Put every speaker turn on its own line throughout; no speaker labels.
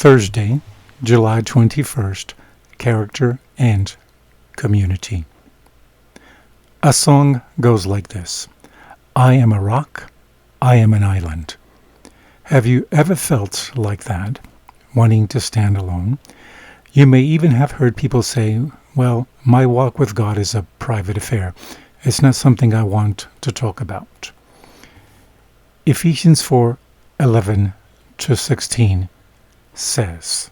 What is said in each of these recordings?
Thursday, July 21st, Character and Community. A song goes like this: I am a rock, I am an island. Have you ever felt like that, wanting to stand alone? You may even have heard people say, well, my walk with God is a private affair. It's not something I want to talk about. Ephesians 4:11-16 says,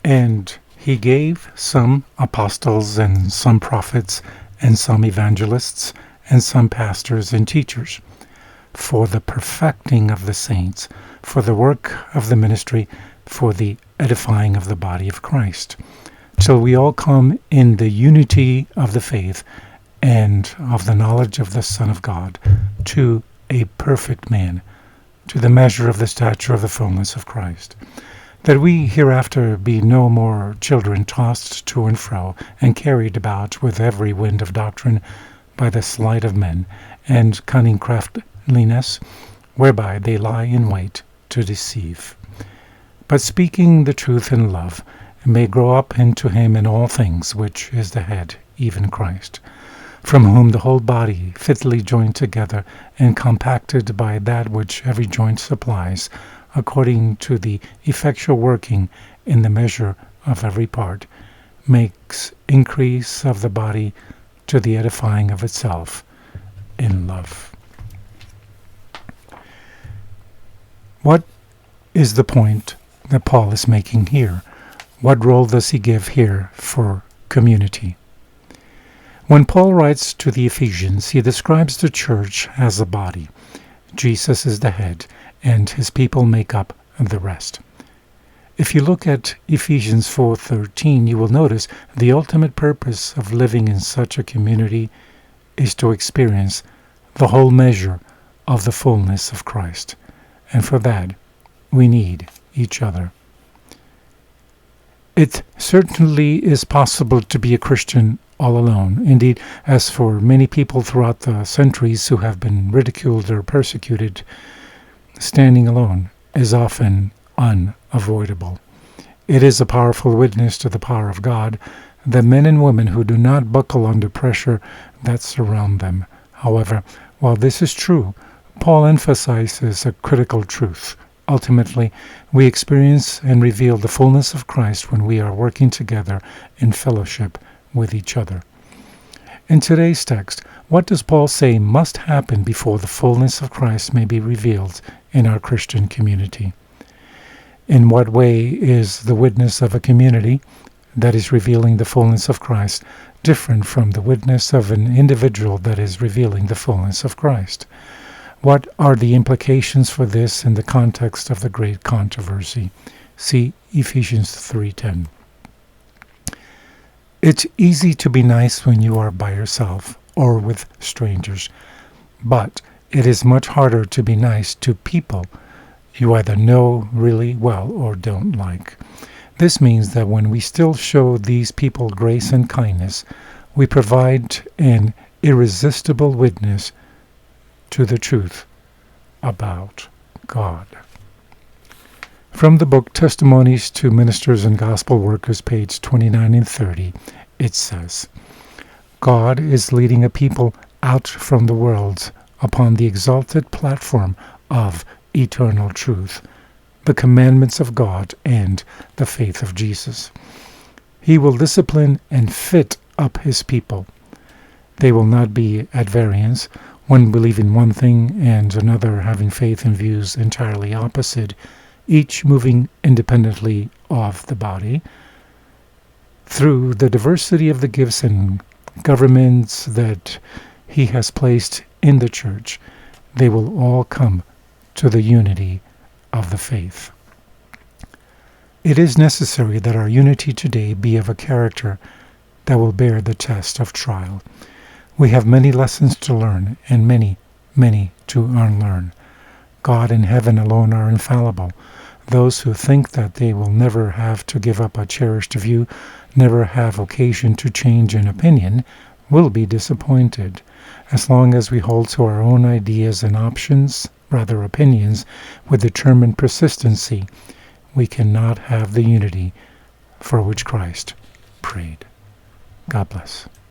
and he gave some apostles and some prophets and some evangelists and some pastors and teachers for the perfecting of the saints, for the work of the ministry, for the edifying of the body of Christ, till we all come in the unity of the faith and of the knowledge of the Son of God, to a perfect man, to the measure of the stature of the fullness of Christ, that we hereafter be no more children tossed to and fro, and carried about with every wind of doctrine by the sleight of men, and cunning craftiness, whereby they lie in wait to deceive. But speaking the truth in love, may grow up into him in all things, which is the head, even Christ, from whom the whole body, fitly joined together and compacted by that which every joint supplies, according to the effectual working in the measure of every part, makes increase of the body to the edifying of itself in love. What is the point that Paul is making here? What role does he give here for community? When Paul writes to the Ephesians, he describes the church as a body. Jesus is the head, and his people make up the rest. If you look at Ephesians 4:13, you will notice the ultimate purpose of living in such a community is to experience the whole measure of the fullness of Christ. And for that, we need each other. It certainly is possible to be a Christian all alone. Indeed, as for many people throughout the centuries who have been ridiculed or persecuted, standing alone is often unavoidable. It is a powerful witness to the power of God that men and women who do not buckle under pressure that surround them. However, while this is true, Paul emphasizes a critical truth. Ultimately, we experience and reveal the fullness of Christ when we are working together in fellowship with each other. In today's text, what does Paul say must happen before the fullness of Christ may be revealed in our Christian community? In what way is the witness of a community that is revealing the fullness of Christ different from the witness of an individual that is revealing the fullness of Christ? What are the implications for this in the context of the great controversy? See Ephesians 3:10. It's easy to be nice when you are by yourself or with strangers, but it is much harder to be nice to people you either know really well or don't like. This means that when we still show these people grace and kindness, we provide an irresistible witness to the truth about God. From the book Testimonies to Ministers and Gospel Workers, page 29 and 30, it says, God is leading a people out from the world upon the exalted platform of eternal truth, the commandments of God and the faith of Jesus. He will discipline and fit up his people. They will not be at variance, one believing one thing and another having faith and views entirely opposite, each moving independently of the body. Through the diversity of the gifts and governments that he has placed in the church, they will all come to the unity of the faith. It is necessary that our unity today be of a character that will bear the test of trial. We have many lessons to learn and many, many to unlearn. God and heaven alone are infallible. Those who think that they will never have to give up a cherished view, never have occasion to change an opinion, will be disappointed. As long as we hold to our own ideas and options, rather opinions, with determined persistency, we cannot have the unity for which Christ prayed. God bless.